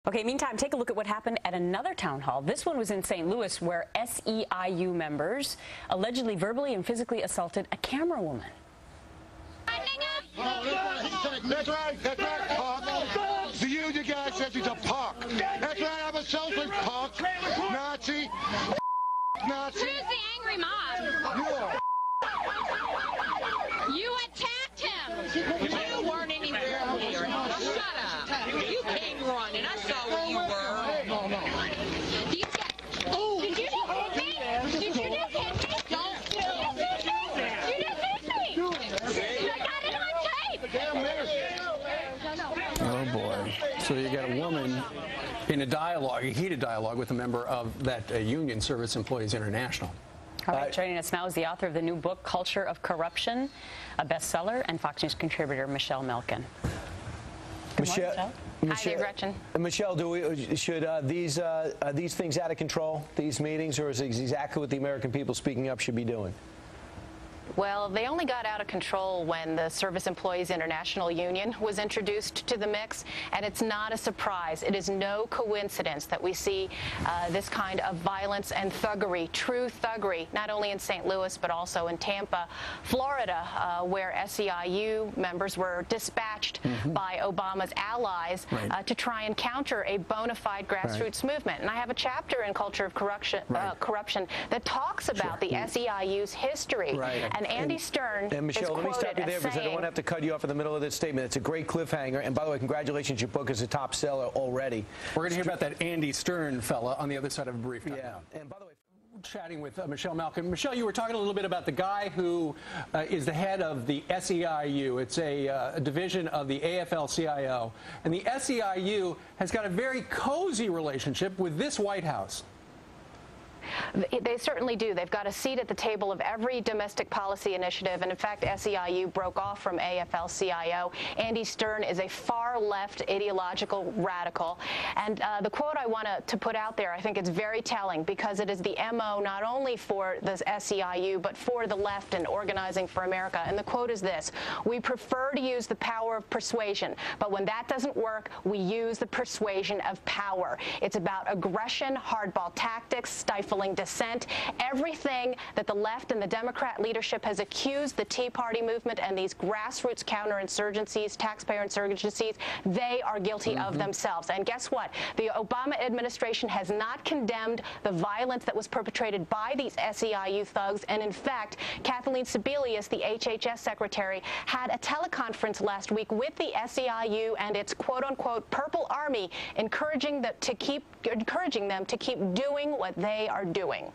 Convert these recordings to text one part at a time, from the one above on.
Okay, meantime, take a look at what happened at another town hall. This one was in St. Louis, where SEIU members allegedly verbally and physically assaulted a camera woman. That's right, punk. The union guy says he's a punk. That's right, I'm a socialist punk. Nazi. Nazi. Who's the angry mob? You attacked him. You weren't anywhere here. Shut up. You came running. I saw where you were. Did you just hit me? Did you just hit me? Don't. You just hit me. I got it on tape. Oh, boy. So you got a woman in a dialogue, a heated dialogue with a member of that union, Service Employees International. All right, joining us now is the author of the new book, Culture of Corruption, a bestseller, and Fox News contributor, Michelle Malkin. Michelle, Hi there, Gretchen. Michelle, should these things out of control, these meetings, or is it exactly what the American people speaking up should be doing? Well, they only got out of control when the Service Employees International Union was introduced to the mix, and it's not a surprise. It is no coincidence that we see this kind of violence and thuggery, true thuggery, not only in St. Louis but also in Tampa, Florida, where SEIU members were dispatched by Obama's allies to try and counter a bona fide grassroots movement. And I have a chapter in Culture of Corruption that talks about the SEIU's history. And Andy Stern and Michelle, let me stop you there because I don't want to have to cut you off in the middle of this statement. It's a great cliffhanger. And by the way, congratulations, your book is a top seller already. We're going to hear about that Andy Stern fella on the other side of a brief. Yeah. And by the way, chatting with Michelle Malkin. Michelle, you were talking a little bit about the guy who is the head of the SEIU. It's a division of the AFL-CIO. And the SEIU has got a very cozy relationship with this White House. They certainly do. They've got a seat at the table of every domestic policy initiative, and in fact, SEIU broke off from AFL-CIO. Andy Stern is a far-left ideological radical, and the quote I want to put out there, I think it's very telling because it is the MO not only for the SEIU, but for the left and Organizing for America, and the quote is this: "We prefer to use the power of persuasion, but when that doesn't work, we use the persuasion of power. It's about aggression, hardball tactics, stifling dissent, everything that the left and the Democrat leadership has accused the Tea Party movement and these grassroots counterinsurgencies, taxpayer insurgencies, they are guilty of themselves. And guess what? The Obama administration has not condemned the violence that was perpetrated by these SEIU thugs. And in fact, Kathleen Sebelius, the HHS secretary, had a teleconference last week with the SEIU and its quote-unquote Purple Army, encouraging them to keep doing what they are doing.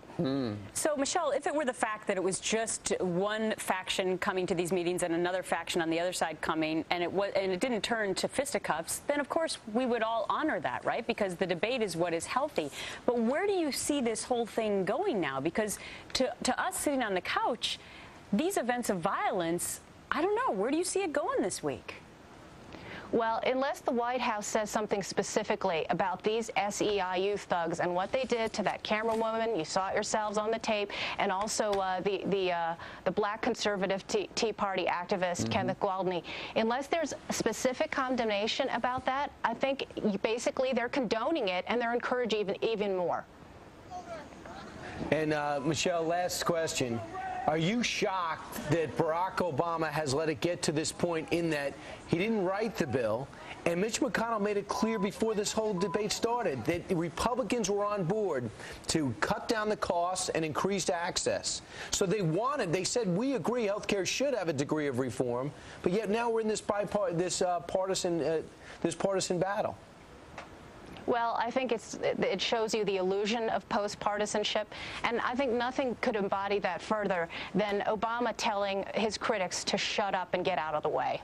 So, Michelle, if it were the fact that it was just one faction coming to these meetings and another faction on the other side coming, and it didn't turn to fisticuffs, then of course we would all honor that, right? Because the debate is what is healthy. But where do you see this whole thing going now? Because to us sitting on the couch, these events of violence, I don't know, where do you see it going this week? Well, unless the White House says something specifically about these SEIU thugs and what they did to that camera woman, you saw it yourselves on the tape, and also the black conservative Tea Party activist, Kenneth Gwaldney, unless there's a specific condemnation about that, I think basically they're condoning it and they're encouraging even more. And Michelle, last question. Are you shocked that Barack Obama has let it get to this point in that he didn't write the bill, and Mitch McConnell made it clear before this whole debate started that Republicans were on board to cut down the costs and increase access? So they said, we agree health care should have a degree of reform, but yet now we're in this partisan battle. Well, I think it shows you the illusion of post-partisanship, and I think nothing could embody that further than Obama telling his critics to shut up and get out of the way.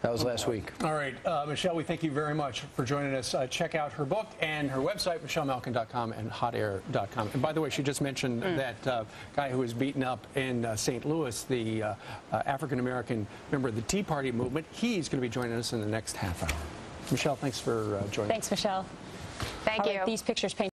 That was last week. All right, Michelle, we thank you very much for joining us. Check out her book and her website, michellemalkin.com and hotair.com. And by the way, she just mentioned that guy who was beaten up in St. Louis, the African-American member of the Tea Party movement. He's going to be joining us in the next half hour. Michelle, thanks for joining us. Thanks, Michelle. Thank you. These pictures paint